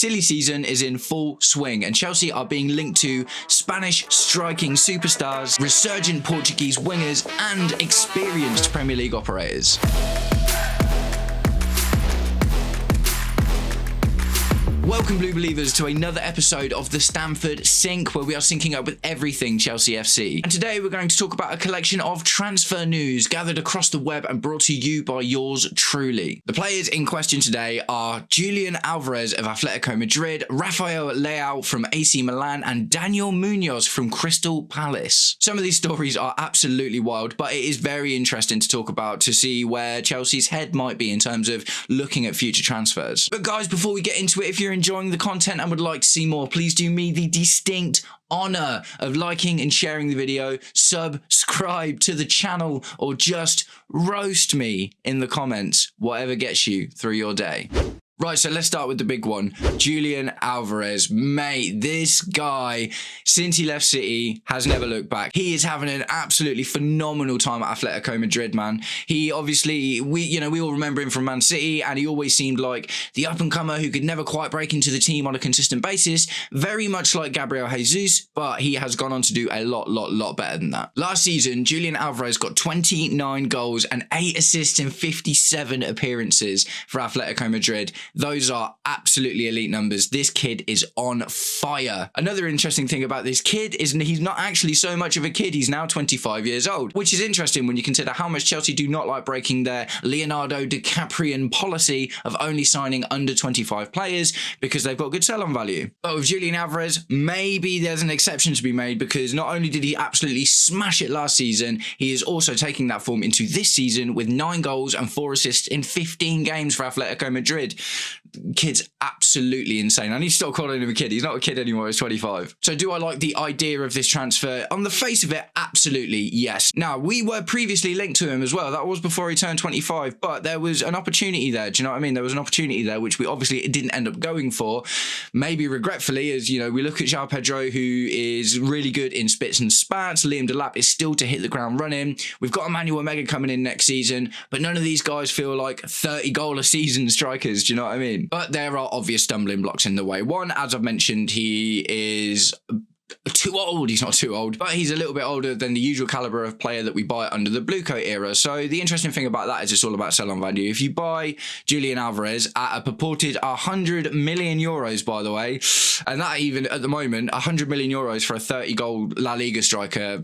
silly season is in full swing and Chelsea are being linked to Spanish striking superstars, resurgent Portuguese wingers and experienced Premier League operators. Welcome, Blue Believers, to another episode of the Stamford Sync, where we are syncing up with everything Chelsea FC. And today we're going to talk about a collection of transfer news gathered across the web and brought to you by yours truly. The players in question today are Julian Alvarez of Atletico Madrid, Rafael Leao from AC Milan, and Daniel Munoz from Crystal Palace. Some of these stories are absolutely wild, but it is very interesting to talk about to see where Chelsea's head might be in terms of looking at future transfers. But guys, before we get into it, if you're enjoying the content and would like to see more, please do me the distinct honor of liking and sharing the video, subscribe to the channel, or just roast me in the comments, whatever gets you through your day. Right, so let's start with the big one. Julian Alvarez. Mate, this guy, since he left City, has never looked back. He is having an absolutely phenomenal time at Atletico Madrid, man. He obviously, we all remember him from Man City, and he always seemed like the up-and-comer who could never quite break into the team on a consistent basis, very much like Gabriel Jesus, but he has gone on to do a lot better than that. Last season, Julian Alvarez got 29 goals and 8 assists in 57 appearances for Atletico Madrid. Those are absolutely elite numbers. This kid is on fire. Another interesting thing about this kid is he's not actually so much of a kid. He's now 25 years old, which is interesting when you consider how much Chelsea do not like breaking their Leonardo DiCaprian policy of only signing under 25 players because they've got good sell-on value. But with Julian Alvarez, maybe there's an exception to be made, because not only did he absolutely smash it last season, he is also taking that form into this season with 9 goals and 4 assists in 15 games for Atletico Madrid. Kid's absolutely insane. I need to stop calling him a kid. He's not a kid anymore. He's 25. So do I like the idea of this transfer? On the face of it, absolutely yes. Now, we were previously linked to him as well. That was before he turned 25, but there was an opportunity there. Do you know what I mean? There was an opportunity there, which we obviously didn't end up going for. Maybe regretfully, as you know, we look at João Pedro, who is really good in spits and spats. Liam Delap is still to hit the ground running. We've got Emmanuel Omega coming in next season, but none of these guys feel like 30 goal a season strikers. Do you know what I mean? But there are obvious stumbling blocks in the way. One, as I've mentioned, he is too old. He's not too old, but he's a little bit older than the usual caliber of player that we buy under the blue coat era. So the interesting thing about that is it's all about sell-on value. If you buy Julian Alvarez at a purported 100 million euros, by the way, and that even at the moment, 100 million euros for a 30-goal La Liga striker,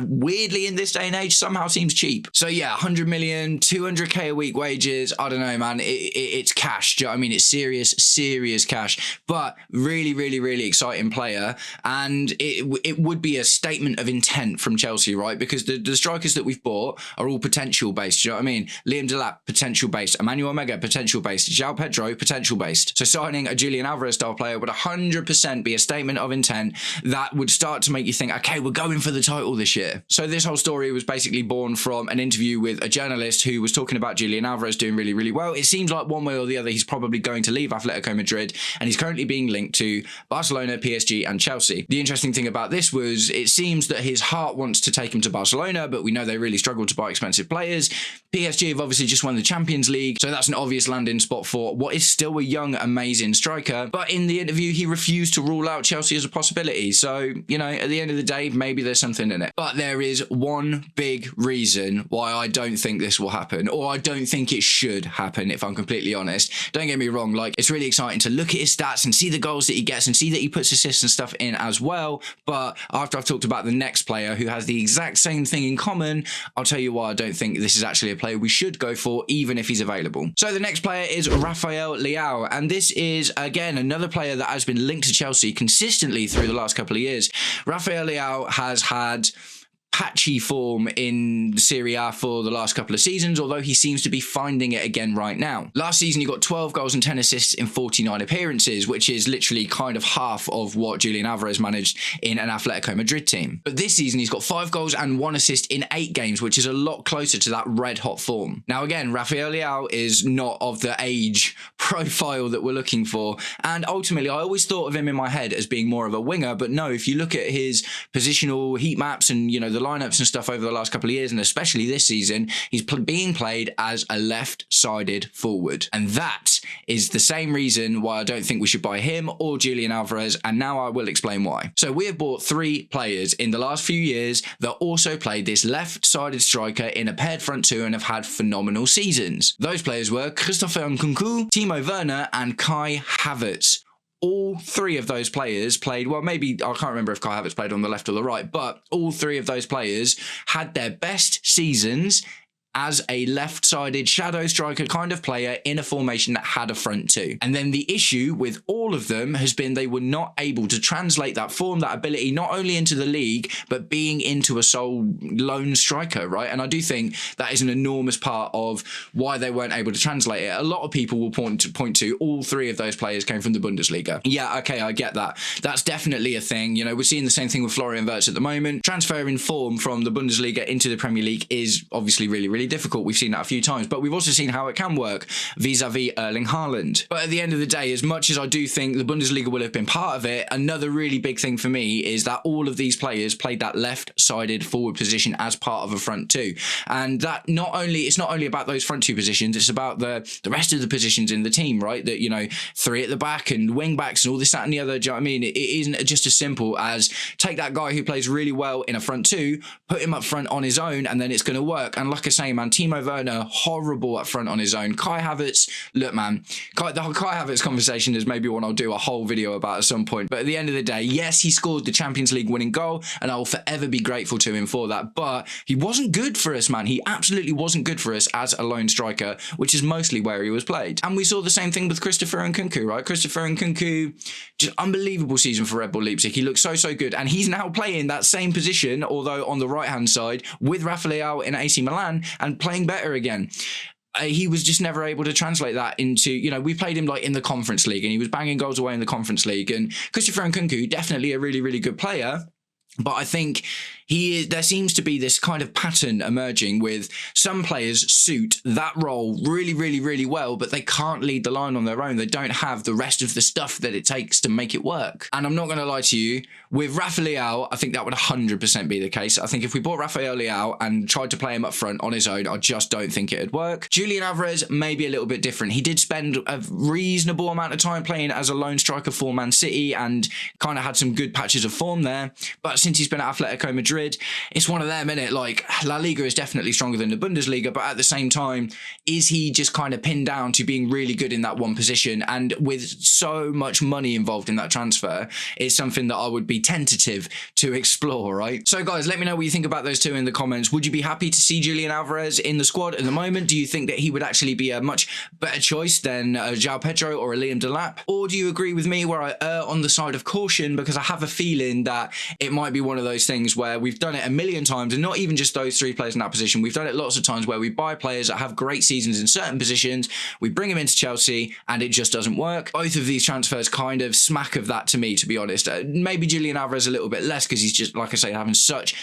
weirdly in this day and age, somehow seems cheap. So yeah, 100 million, 200k a week wages. I don't know, man. It's cash. Do you know what I mean? It's serious cash, but really exciting player. And it would be a statement of intent from Chelsea, right? Because the strikers that we've bought are all potential based. Do you know what I mean? Liam Delap, potential based. Emmanuel Omega, potential based. João Pedro, potential based. So signing a Julian Alvarez style player would 100% be a statement of intent that would start to make you think, okay, we're going for the title this year. So this whole story was basically born from an interview with a journalist who was talking about Julian Alvarez doing really well. It seems like one way or the other, he's probably going to leave Atletico Madrid, and he's currently being linked to Barcelona, PSG, and Chelsea. The interesting thing about this was it seems that his heart wants to take him to Barcelona, but we know they really struggle to buy expensive players. PSG have obviously just won the Champions League, so that's an obvious landing spot for what is still a young, amazing striker. But in the interview, he refused to rule out Chelsea as a possibility. So, you know, at the end of the day, maybe there's something in it. But there is one big reason why I don't think this will happen, or I don't think it should happen, if I'm completely honest. Don't get me wrong, like, it's really exciting to look at his stats and see the goals that he gets and see that he puts assists and stuff in as well. But after I've talked about the next player who has the exact same thing in common, I'll tell you why I don't think this is actually a player we should go for, even if he's available. So the next player is Rafael Leao, and this is, again, another player that has been linked to Chelsea consistently through the last couple of years. Rafael Leao has had patchy form in Serie A for the last couple of seasons, although he seems to be finding it again right now. Last season, he got 12 goals and 10 assists in 49 appearances, which is literally kind of half of what Julian Alvarez managed in an Atletico Madrid team. But this season, he's got 5 goals and 1 assist in 8 games, which is a lot closer to that red-hot form. Now, again, Rafael Leao is not of the age profile that we're looking for, and ultimately, I always thought of him in my head as being more of a winger, but no, if you look at his positional heat maps and, you know, the lineups and stuff over the last couple of years, and especially this season, he's being played as a left-sided forward. And that is the same reason why I don't think we should buy him or Julian Alvarez, and now I will explain why. So we have bought 3 players in the last few years that also played this left-sided striker in a paired front two and have had phenomenal seasons. Those players were Christopher Nkunku, Timo Werner, and Kai Havertz. All 3 of those players played, well, maybe, I can't remember if Kai Havertz played on the left or the right, but all 3 of those players had their best seasons as a left-sided shadow striker kind of player in a formation that had a front two. And then the issue with all of them has been they were not able to translate that form, that ability, not only into the league, but being into a sole lone striker, right? And I do think that is an enormous part of why they weren't able to translate it. A lot of people will point to all 3 of those players came from the Bundesliga. Yeah, okay, I get that. That's definitely a thing. You know, we're seeing the same thing with Florian Wirtz at the moment. Transferring form from the Bundesliga into the Premier League is obviously really difficult. We've seen that a few times, but we've also seen how it can work vis-a-vis Erling Haaland. But at the end of the day, as much as I do think the Bundesliga will have been part of it, another really big thing for me is that all of these players played that left-sided forward position as part of a front two. And that it's not only about those front two positions, it's about the rest of the positions in the team, right? That, you know, 3 at the back and wing backs and all this, that and the other. Do you know what I mean? It isn't just as simple as take that guy who plays really well in a front two, put him up front on his own, and then it's going to work. And like I say, man, Timo Werner, horrible up front on his own. Kai Havertz, look, man, the whole Kai Havertz conversation is maybe one I'll do a whole video about at some point. But at the end of the day, yes, he scored the Champions League winning goal, and I will forever be grateful to him for that. But he wasn't good for us, man. He absolutely wasn't good for us as a lone striker, which is mostly where he was played. And we saw the same thing with Christopher Nkunku, right? Christopher Nkunku, just unbelievable season for Red Bull Leipzig. He looks so good, and he's now playing that same position, although on the right-hand side with Rafael in AC Milan and playing better again. He was just never able to translate that into, you know, we played him like in the Conference League and he was banging goals away in the Conference League. And Christopher Nkunku, definitely a really good player. But I think there seems to be this kind of pattern emerging with some players suit that role really well, but they can't lead the line on their own. They don't have the rest of the stuff that it takes to make it work. And I'm not going to lie to you, with Rafael, I think that would 100% be the case. I think if we bought Rafael Leao and tried to play him up front on his own, I just don't think it'd work. Julian Alvarez may be a little bit different. He did spend a reasonable amount of time playing as a lone striker for Man City and kind of had some good patches of form there. But since he's been at Atletico Madrid, it's one of them, innit? Like, La Liga is definitely stronger than the Bundesliga, but at the same time, is he just kind of pinned down to being really good in that one position? And with so much money involved in that transfer, it's something that I would be tentative to explore, right? So guys, let me know what you think about those 2 in the comments. Would you be happy to see Julian Alvarez in the squad at the moment? Do you think that he would actually be a much better choice than João Pedro or a Liam Delap? Or do you agree with me where I err on the side of caution because I have a feeling that it might be one of those things where we've done it a million times, and not even just those 3 players in that position. We've done it lots of times where we buy players that have great seasons in certain positions, we bring them into Chelsea, and it just doesn't work. Both of these transfers kind of smack of that to me, to be honest. Maybe Julian Alvarez a little bit less because he's just, like I say, having such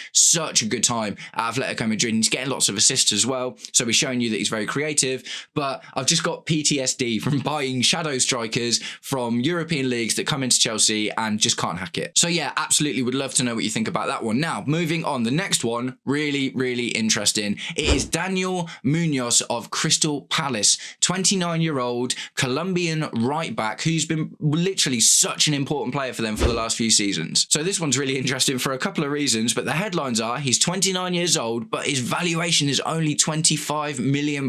a good time at Atletico Madrid, and he's getting lots of assists as well. So he's showing you that he's very creative. But I've just got PTSD from buying shadow strikers from European leagues that come into Chelsea and just can't hack it. So yeah, absolutely would love to know what you think about that one. Now, moving on, the next one, really interesting. It is Daniel Munoz of Crystal Palace, 29-year-old Colombian right back who's been literally such an important player for them for the last few seasons. So this one's really interesting for a couple of reasons, but the headlines are he's 29 years old, but his valuation is only £25 million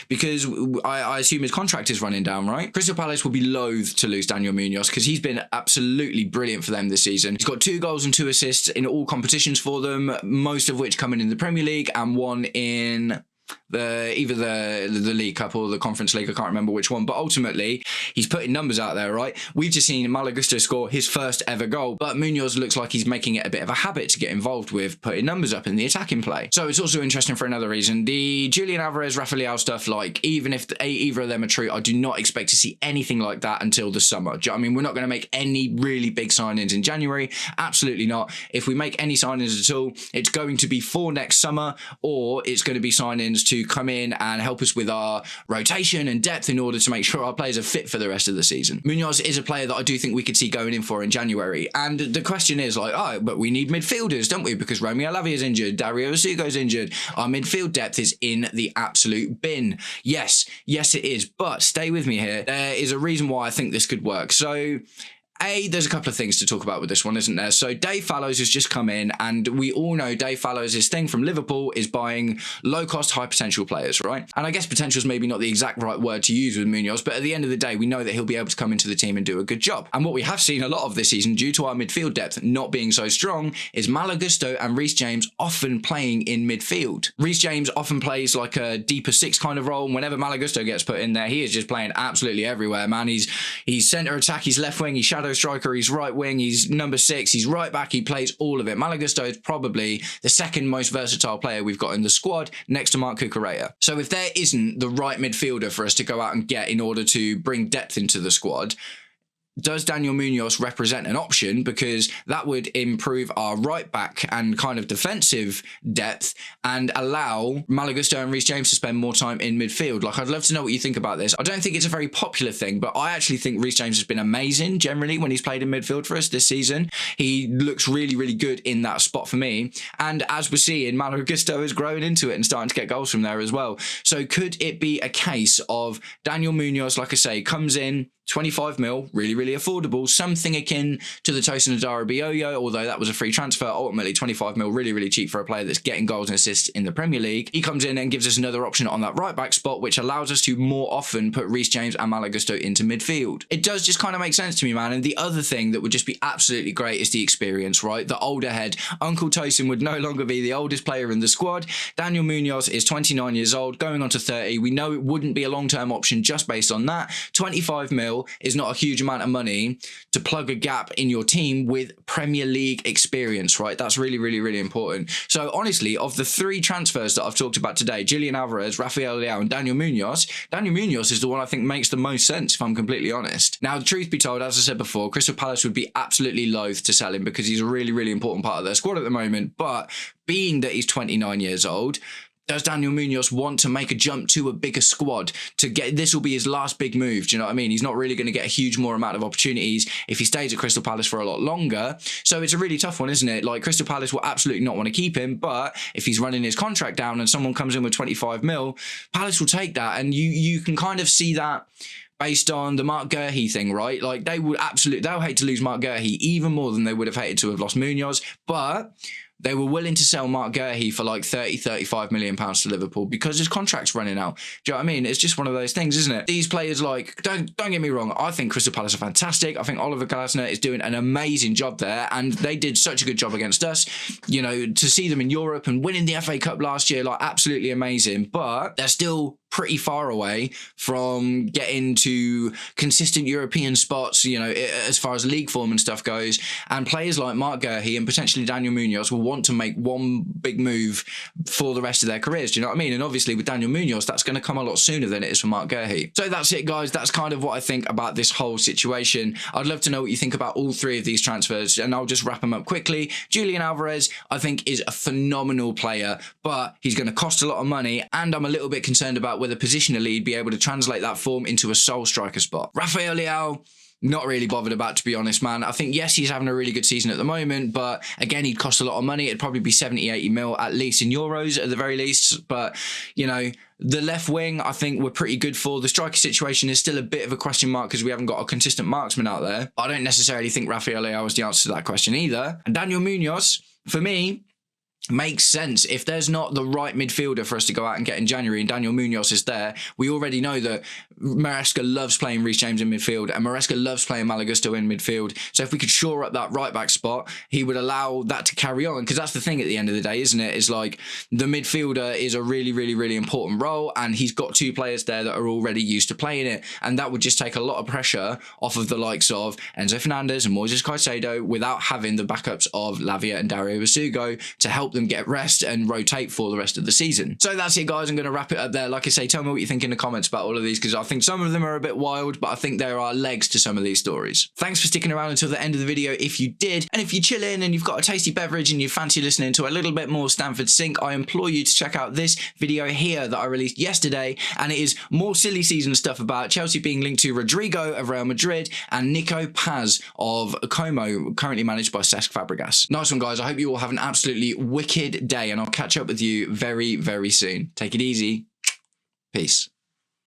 because I assume his contract is running down, right? Crystal Palace will be loath to lose Daniel Munoz because he's been absolutely brilliant for them this season. He's got 2 goals and 2 assists in all competitions for them, most of which coming in the Premier League and 1 in either the League Cup or the Conference League. I can't remember which one, but ultimately he's putting numbers out there, right? We've just seen Malagusto score his first ever goal, but Munoz looks like he's making it a bit of a habit to get involved with putting numbers up in the attacking play. So it's also interesting for another reason. The Julian Alvarez, Rafael stuff, like even if either of them are true, I do not expect to see anything like that until the summer. Do you know what I mean? We're not going to make any really big signings in January. Absolutely not. If we make any signings at all, it's going to be for next summer, or it's going to be signings Europeans to come in and help us with our rotation and depth in order to make sure our players are fit for the rest of the season. Munoz is a player that I do think we could see going in for in January. And the question is like, oh, but we need midfielders, don't we? Because Romeo Lavia's injured, Dario Asugo's injured. Our midfield depth is in the absolute bin. Yes, it is. But stay with me here. There is a reason why I think this could work. So, there's a couple of things to talk about with this one, isn't there? So Dave Fallows has just come in, and we all know Dave Fallows' thing from Liverpool is buying low-cost, high-potential players, right? And I guess potential is maybe not the exact right word to use with Munoz, but at the end of the day, we know that he'll be able to come into the team and do a good job. And what we have seen a lot of this season, due to our midfield depth not being so strong, is Malo Gusto and Reece James often playing in midfield. Reece James often plays like a deeper six kind of role, and whenever Malo Gusto gets put in there, he is just playing absolutely everywhere, man. He's centre attack, he's left wing, he's shadow striker, he's right wing, he's number 6, he's right back, he plays all of it. Malo Gusto is probably the second most versatile player we've got in the squad next to Marc Cucurella. So if there isn't the right midfielder for us to go out and get in order to bring depth into the squad, does Daniel Munoz represent an option? Because that would improve our right back and kind of defensive depth and allow Malo Gusto and Reece James to spend more time in midfield. Like, I'd love to know what you think about this. I don't think it's a very popular thing, but I actually think Reece James has been amazing generally when he's played in midfield for us this season. He looks really, really good in that spot for me. And as we're seeing, Malo Gusto is growing into it and starting to get goals from there as well. So could it be a case of Daniel Munoz, like I say, comes in, 25 mil, really, really affordable, something akin to the Tosin Adarabioyo, although that was a free transfer. Ultimately, 25 mil, really, really cheap for a player that's getting goals and assists in the Premier League. He comes in and gives us another option on that right back spot, which allows us to more often put Reece James and Malo Gusto into midfield. It does just kind of make sense to me, man. And the other thing that would just be absolutely great is the experience, right? The older head. Uncle Tosin would no longer be the oldest player in the squad. Daniel Munoz is 29 years old, going on to 30. We know it wouldn't be a long-term option just based on that. 25 mil is not a huge amount of money to plug a gap in your team with Premier League experience, right? That's really, really, really important. So honestly, of the 3 transfers that I've talked about today, Julian Alvarez, Rafael Leao and Daniel Munoz is the one I think makes the most sense, if I'm completely honest. Now, the truth be told, as I said before, Crystal Palace would be absolutely loath to sell him because he's a really, really important part of their squad at the moment. But being that he's 29 years old, does Daniel Munoz want to make a jump to a bigger squad to get, this will be his last big move. Do you know what I mean? He's not really going to get a huge more amount of opportunities if he stays at Crystal Palace for a lot longer. So it's a really tough one, isn't it? Like, Crystal Palace will absolutely not want to keep him, but if he's running his contract down and someone comes in with 25 mil, Palace will take that. And you can kind of see that based on the Mark Guehi thing, right? Like, they'll hate to lose Mark Guehi even more than they would have hated to have lost Munoz, but they were willing to sell Mark Guehi for like 35 million pounds to Liverpool because his contract's running out. Do you know what I mean? It's just one of those things, isn't it? These players, like, don't get me wrong, I think Crystal Palace are fantastic. I think Oliver Glasner is doing an amazing job there, and they did such a good job against us. You know, to see them in Europe and winning the FA Cup last year, like, absolutely amazing. But they're still pretty far away from getting to consistent European spots, you know, as far as league form and stuff goes. And players like Mark Guehi and potentially Daniel Munoz will want to make one big move for the rest of their careers. Do you know what I mean? And obviously with Daniel Munoz, that's going to come a lot sooner than it is for Mark Guehi. So that's it, guys. That's kind of what I think about this whole situation. I'd love to know what you think about all 3 of these transfers, and I'll just wrap them up quickly. Julian Alvarez, I think, is a phenomenal player, but he's going to cost a lot of money, and I'm a little bit concerned about whether positionally he'd be able to translate that form into a sole striker spot. Rafael Leao, not really bothered about, to be honest, man. I think, yes, he's having a really good season at the moment, but again, he'd cost a lot of money. It'd probably be 70, 80 mil at least in euros at the very least. But, you know, the left wing, I think we're pretty good for. The striker situation is still a bit of a question mark because we haven't got a consistent marksman out there. I don't necessarily think Rafael Leao is the answer to that question either. And Daniel Munoz, for me, makes sense. If there's not the right midfielder for us to go out and get in January and Daniel Munoz is there, we already know that Maresca loves playing Reece James in midfield and Maresca loves playing Malo Gusto in midfield. So if we could shore up that right back spot, he would allow that to carry on, because that's the thing at the end of the day, isn't it? Is like, the midfielder is a really, really, really important role, and he's got 2 players there that are already used to playing it, and that would just take a lot of pressure off of the likes of Enzo Fernandez and Moises Caicedo without having the backups of Lavia and Dario Asugo to help them get rest and rotate for the rest of the season. So that's it, guys. I'm going to wrap it up there. Like I say, tell me what you think in the comments about all of these, because I think some of them are a bit wild, but I think there are legs to some of these stories. Thanks for sticking around until the end of the video if you did. And if you chill in and you've got a tasty beverage and you fancy listening to a little bit more Stamford Sync, I implore you to check out this video here that I released yesterday. And it is more silly season stuff about Chelsea being linked to Rodrigo of Real Madrid and Nico Paz of Como, currently managed by Cesc Fabregas. Nice one, guys. I hope you all have an absolutely wicked day, and I'll catch up with you very, very soon. Take it easy. Peace.